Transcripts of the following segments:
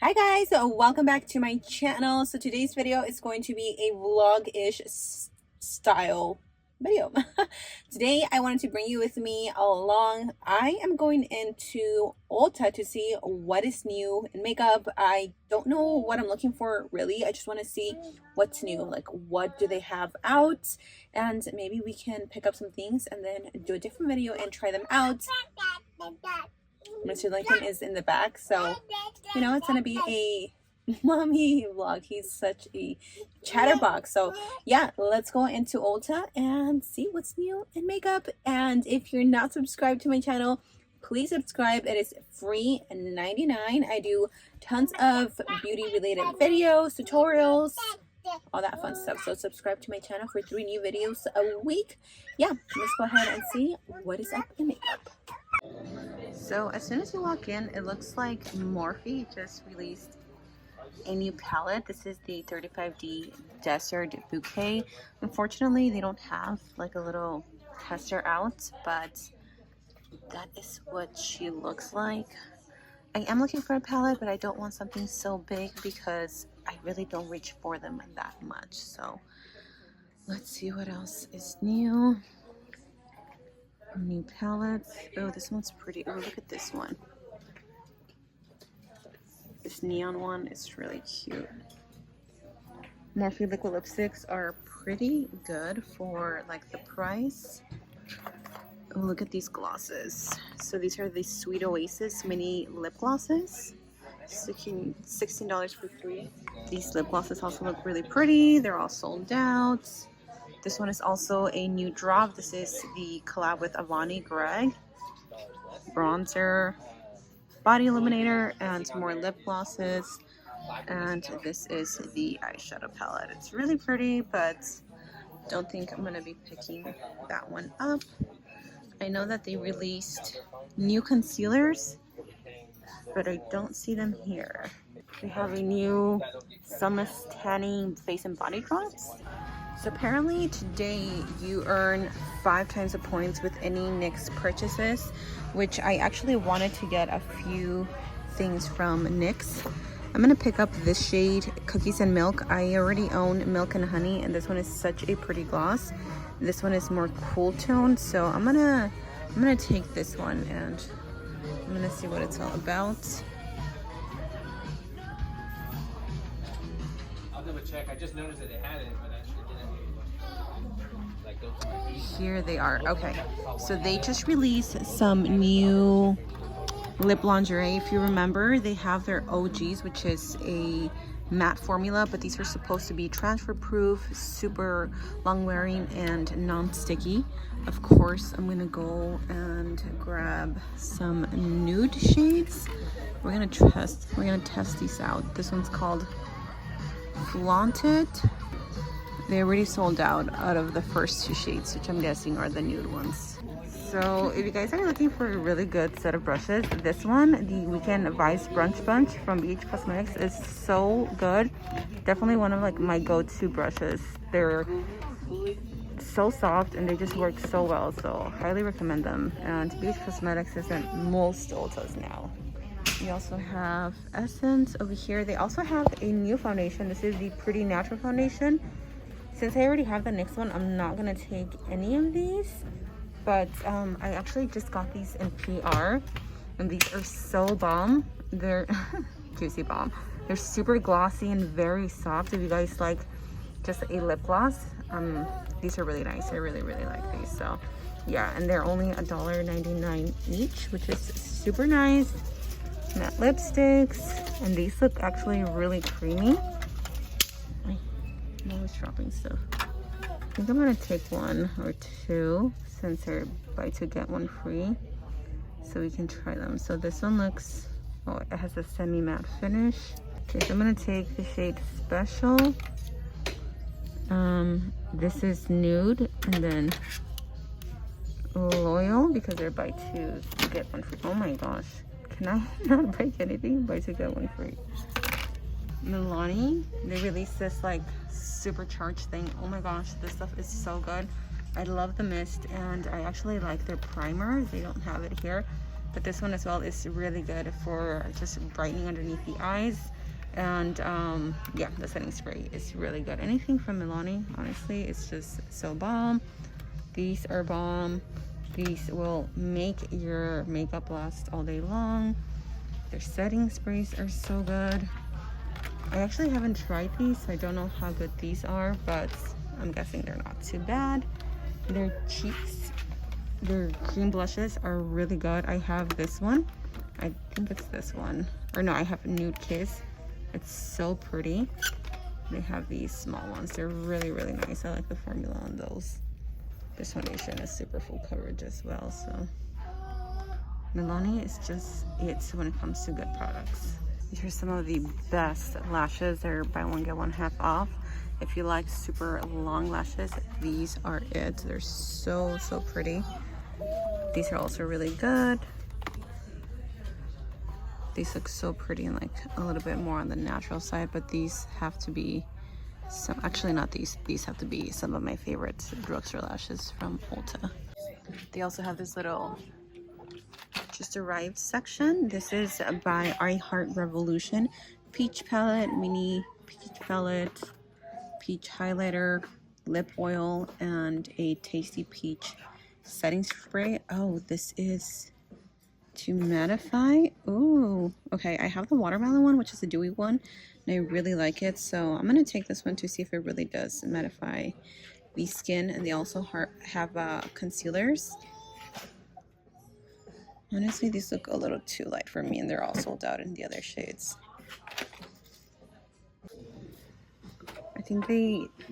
Hi guys, welcome back to my channel. So today's video is going to be a vlog-ish style video. Today I wanted to bring you with me along. I am going into Ulta to see what is new in makeup. I don't know what I'm looking for really. I just want to see what's new, like what do they have out, and maybe we can pick up some things and then do a different video and try them out. Mr. Lincoln is in the back, so you know it's gonna be a mommy vlog. He's such a chatterbox. So yeah, let's go into Ulta and see what's new in makeup. And if you're not subscribed to my channel, please subscribe. It is free and $99. I do tons of beauty related videos, tutorials, all that fun stuff. So subscribe to my channel for 3 new videos a week. Yeah, let's go ahead and see what is up in makeup. So as soon as you walk in, it looks like Morphe just released a new palette. This is the 35D Desert Bouquet. Unfortunately, they don't have like a little tester out, but that is what she looks like. I am looking for a palette, but I don't want something so big because I really don't reach for them that much. So let's see what else is new. New palettes. Oh, this one's pretty. Oh, look at this one. This neon one is really cute. Morphe liquid lipsticks are pretty good for like the price. Oh, look at these glosses. So these are the Sweet Oasis mini lip glosses. $16 for 3. These lip glosses also look really pretty. They're all sold out. This one is also a new drop. This is the collab with Avani Greg. Bronzer, body illuminator, and more lip glosses. And this is the eyeshadow palette. It's really pretty, but don't think I'm going to be picking that one up. I know that they released new concealers, but I don't see them here. We have a new Summer's Tanning Face and Body Drops. So apparently today you earn 5 times the points with any NYX purchases, which I actually wanted to get a few things from NYX. I'm gonna pick up this shade, Cookies and Milk. I already own Milk and Honey, and this one is such a pretty gloss. This one is more cool tone, so I'm gonna take this one and I'm gonna see what it's all about. I'll double check. I just noticed that they had it, but I didn't. Here they are. Okay, so they just released some new lip lingerie. If you remember, they have their OGs, which is a matte formula, but these are supposed to be transfer proof, super long wearing, and non-sticky. Of course, I'm gonna go and grab some nude shades. We're gonna test these out. This one's called Flaunt It. They already sold out of the first 2 shades, which I'm guessing are the nude ones. So if you guys are looking for a really good set of brushes, this one, the Weekend Vice Brunch Bunch from BH Cosmetics, is so good. Definitely one of like my go-to brushes. They're so soft and they just work so well, so highly recommend them. And BH Cosmetics is in most Ultas now. We also have Essence over here. They also have a new foundation. This is the Pretty Natural foundation. Since I already have the NYX one, I'm not gonna take any of these, but I actually just got these in PR, and these are so bomb. They're juicy bomb. They're super glossy and very soft. If you guys like just a lip gloss, these are really nice. I really like these. So yeah, and they're only $1.99 each, which is super nice. Matte lipsticks, and these look actually really creamy. I'm always dropping stuff. I think I'm gonna take 1 or 2 since they're buy 2 get 1 free, so we can try them. So this one looks, oh, it has a semi-matte finish. Okay, so I'm gonna take the shade Special. This is Nude, and then Loyal, because they're buy 2 get 1 free. Oh my gosh, can I not break anything? Buy 2 get 1 free. Milani, they released this like supercharged thing. Oh my gosh, this stuff is so good. I love the mist, and I actually like their primer. They don't have it here. But this one as well is really good for just brightening underneath the eyes. And yeah, the setting spray is really good. Anything from Milani, honestly, it's just so bomb. These are bomb. These will make your makeup last all day long. Their setting sprays are so good. I actually haven't tried these, so I don't know how good these are, but I'm guessing they're not too bad. Their cheeks, their cream blushes are really good. I have this one. I think it's this one. Or no, I have Nude Kiss. It's so pretty. They have these small ones. They're really, really nice. I like the formula on those. This foundation is super full coverage as well, so Milani is just it when it comes to good products. These are some of the best lashes. They're buy one get one half off. If you like super long lashes, these are it. They're so pretty. These are also really good. These look so pretty and like a little bit more on the natural side, but these have to be some, actually not these have to be some of my favorite drugstore lashes from Ulta. They also have this little just arrived section. This is by I Heart Revolution. Peach palette, mini peach palette, peach highlighter, lip oil, and a tasty peach setting spray. Oh, this is to mattify. Ooh, okay. I have the watermelon one, which is a dewy one, and I really like it. So I'm gonna take this one to see if it really does mattify the skin. And they also have concealers. Honestly, these look a little too light for me, and they're all sold out in the other shades. I think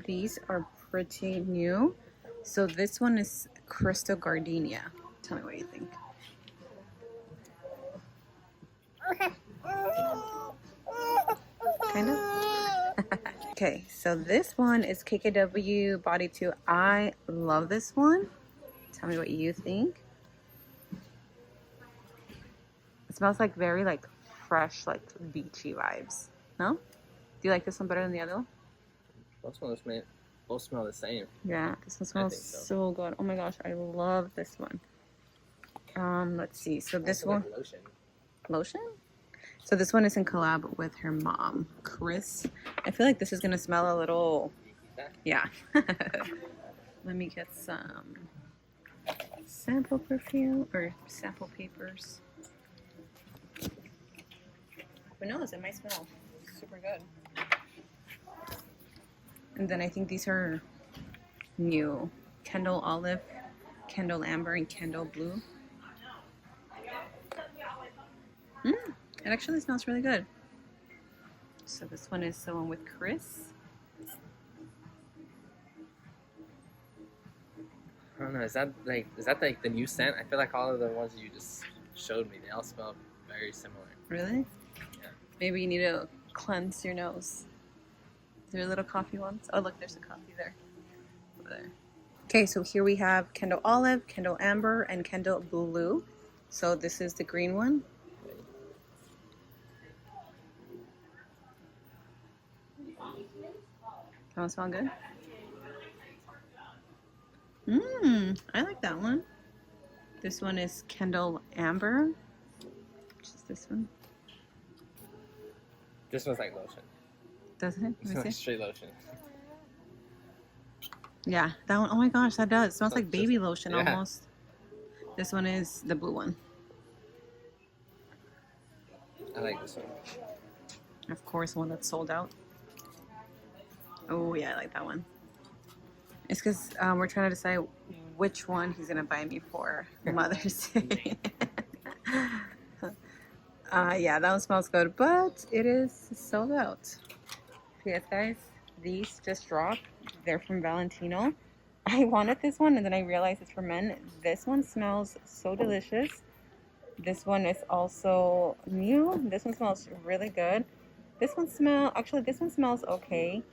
these are pretty new. So this one is Crystal Gardenia. Tell me what you think. Kind of. Okay, so this one is KKW Body 2. I love this one. Tell me what you think. It smells like very like fresh, like beachy vibes. No? Do you like this one better than the other one? Both smell the same. Yeah, this one smells so good. Oh my gosh, I love this one. Let's see. So this one, like lotion. Lotion? So this one is in collab with her mom, Chris. I feel like this is gonna smell a little, yeah. Let me get some sample perfume or sample papers. Who knows? It might smell super good. And then I think these are new. Kendall Olive, Kendall Amber, and Kendall Blue. It actually smells really good. So this one is the one with Chris. I don't know. Is that like the new scent? I feel like all of the ones you just showed me, they all smell very similar. Really? Yeah. Maybe you need to cleanse your nose. Is there little coffee ones? Oh, look, there's a coffee there. Over there. Okay, so here we have Kendall Olive, Kendall Amber, and Kendall Blue. So this is the green one. That one smell good? I like that one. This one is Kendall Amber. Which is this one? This smells like lotion. Doesn't it? It smells like straight lotion. Yeah, that one. Oh my gosh, that does. It smells like baby lotion yeah. almost. This one is the blue one. I like this one. Of course, one that's sold out. Oh yeah, I like that one. It's because we're trying to decide which one he's gonna buy me for Mother's Day. Yeah, that one smells good, but it is sold out. Yes, guys, these just dropped. They're from Valentino. I wanted this one, and then I realized it's for men. This one smells so delicious. This one is also new. This one smells really good. This one smells okay.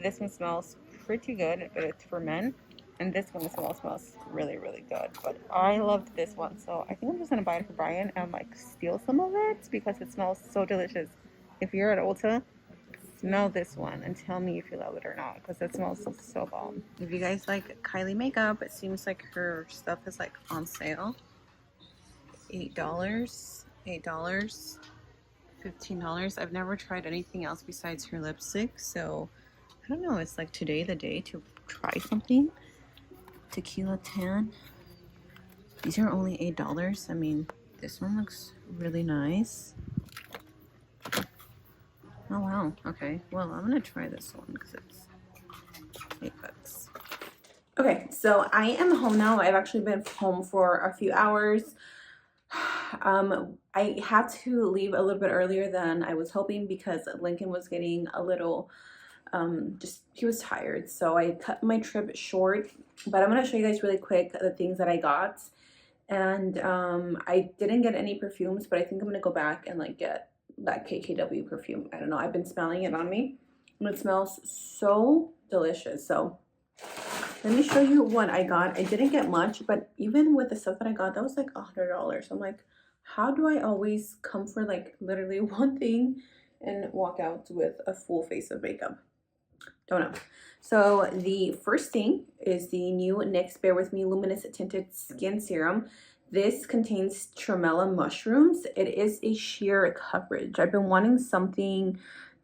This one smells pretty good, but it's for men. And this one as well smells really, really good. But I loved this one, so I think I'm just gonna buy it for Brian and like steal some of it because it smells so delicious. If you're at Ulta, smell this one and tell me if you love it or not, because it smells so bomb. If you guys like Kylie makeup, it seems like her stuff is like on sale. $8, $15. I've never tried anything else besides her lipstick, so I don't know. It's like today the day to try something. Tequila tan. These are only $8. I mean, this one looks really nice. Oh wow. Okay. Well, I'm gonna try this one because it's $8. Okay, so I am home now. I've actually been home for a few hours. I had to leave a little bit earlier than I was hoping because Lincoln was getting a little just he was tired, so I cut my trip short. But I'm gonna show you guys really quick the things that I got. And I didn't get any perfumes, but I think I'm gonna go back and like get that KKW perfume. I don't know, I've been smelling it on me and it smells so delicious. So let me show you what I got. I didn't get much, but even with the stuff that I got, that was like $100. I'm like, how do I always come for like literally one thing and walk out with a full face of makeup? Don't know. So the first thing is the new NYX Bare With Me Luminous Tinted Skin Serum. This contains tremella mushrooms. It is a sheer coverage. I've been wanting something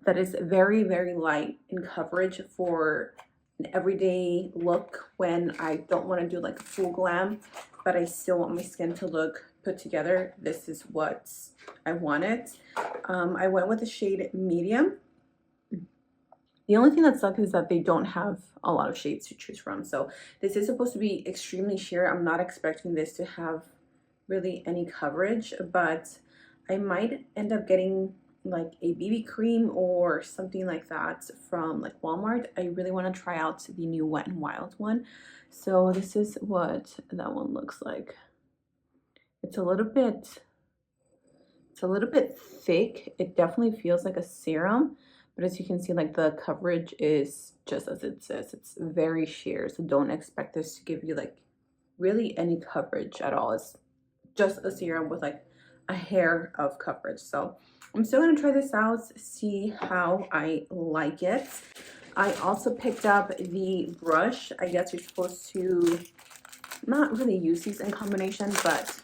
that is very, very light in coverage for an everyday look when I don't want to do like a full glam, but I still want my skin to look put together. This is what I wanted. I went with the shade medium. The only thing that sucks is that they don't have a lot of shades to choose from. So this is supposed to be extremely sheer. I'm not expecting this to have really any coverage, but I might end up getting like a BB cream or something like that from like Walmart. I really want to try out the new Wet n Wild one. So this is what that one looks like. It's a little bit thick. It definitely feels like a serum, but as you can see, like the coverage is just as it says. It's very sheer, so don't expect this to give you like really any coverage at all. It's just a serum with like a hair of coverage. So I'm still gonna try this out, see how I like it. I also picked up the brush. I guess you're supposed to not really use these in combination, but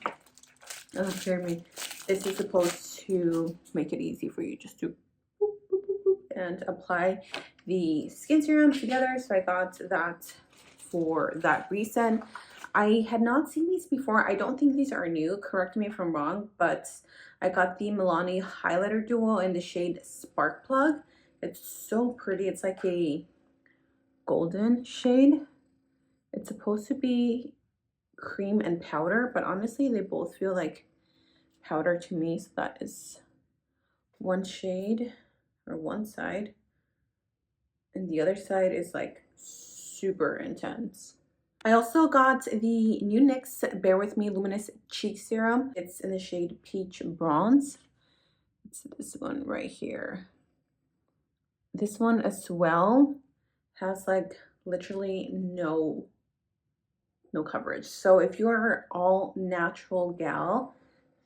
Jeremy, this is supposed to make it easy for you just to boop, boop, boop, boop, and apply the skin serum together. So I got that for that reason. I had not seen these before. I don't think these are new. Correct me if I'm wrong, but I got the Milani highlighter duo in the shade Spark Plug. It's so pretty. It's like a golden shade. It's supposed to be cream and powder, but honestly, they both feel like powder to me. So that is one shade or one side, and the other side is like super intense. I also got the new NYX Bare With Me Luminous Cheek Serum. It's in the shade Peach Bronze. It's this one right here. This one as well has like literally no coverage. So if you are all natural gal,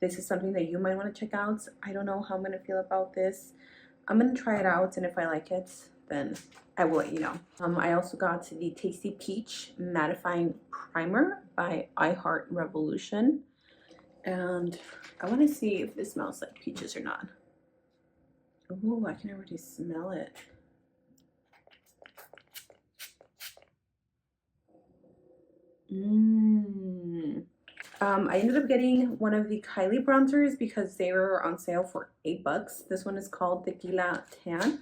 this is something that you might want to check out. I don't know how I'm going to feel about this. I'm going to try it out, and if I like it, then I will let you know. I also got the Tasty Peach Mattifying Primer by I Heart Revolution. And I want to see if this smells like peaches or not. Oh, I can already smell it. I ended up getting one of the Kylie bronzers because they were on sale for $8. This one is called Tequila Tan.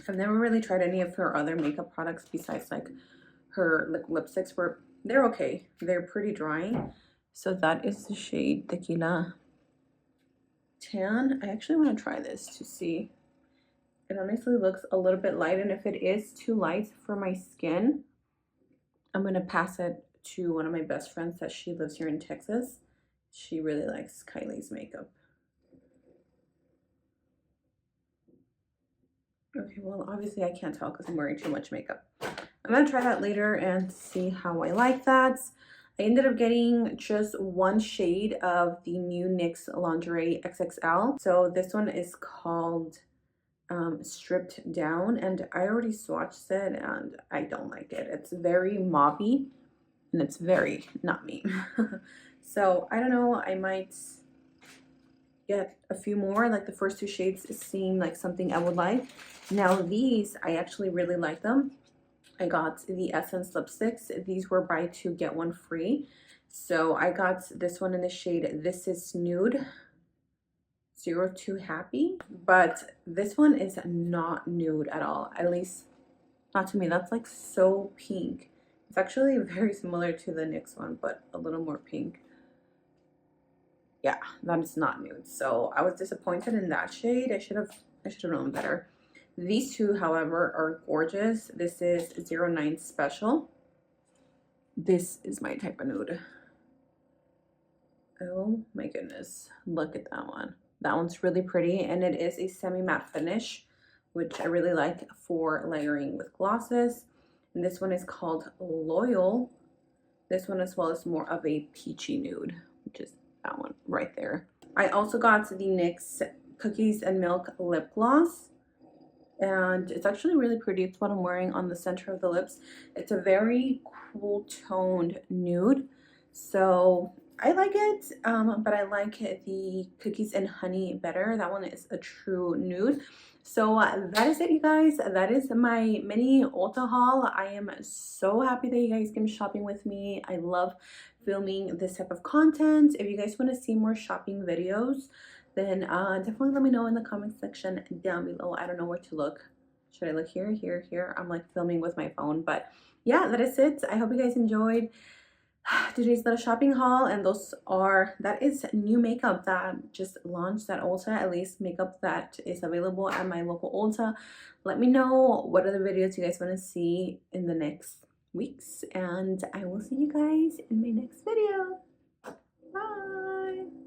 I've never really tried any of her other makeup products besides like her lipsticks. They're okay. They're pretty drying. So that is the shade Tequila Tan. I actually want to try this to see. It honestly looks a little bit light, and if it is too light for my skin, I'm going to pass it to one of my best friends that she lives here in Texas. She really likes Kylie's makeup. Okay, well, obviously I can't tell because I'm wearing too much makeup. I'm going to try that later and see how I like that. I ended up getting just one shade of the new NYX Lingerie XXL. So this one is called Stripped Down, and I already swatched it and I don't like it. It's very mauvey and it's very not me. So I don't know, I might get a few more. Like the first two shades seem like something I would like. Now these, I actually really like them. I got the Essence lipsticks. These were buy two get one free. So I got this one in the shade This Is Nude 02 Happy, but this one is not nude at all, at least not to me. That's like so pink. It's actually very similar to the NYX one, but a little more pink. Yeah, that is not nude. So I was disappointed in that shade. I should have known better. These two, however, are gorgeous. This is 09 Special. This is my type of nude. Oh my goodness, look at that one. That one's really pretty, and it is a semi-matte finish, which I really like for layering with glosses. And this one is called Loyal. This one as well is more of a peachy nude, which is that one right there. I also got the NYX Cookies and Milk lip gloss, and it's actually really pretty. It's what I'm wearing on the center of the lips. It's a very cool toned nude, so I like it, but I like the Cookies and Honey better. That one is a true nude. So that is it, you guys. That is my mini Ulta haul. I am so happy that you guys came shopping with me. I love filming this type of content. If you guys want to see more shopping videos, then definitely let me know in the comment section down below. I don't know where to look. Should I look here, here, here? I'm like filming with my phone, but yeah, that is it. I hope you guys enjoyed today's little shopping haul, and that is new makeup that just launched at Ulta, at least makeup that is available at my local Ulta. Let me know what other videos you guys want to see in the next weeks, and I will see you guys in my next video. Bye.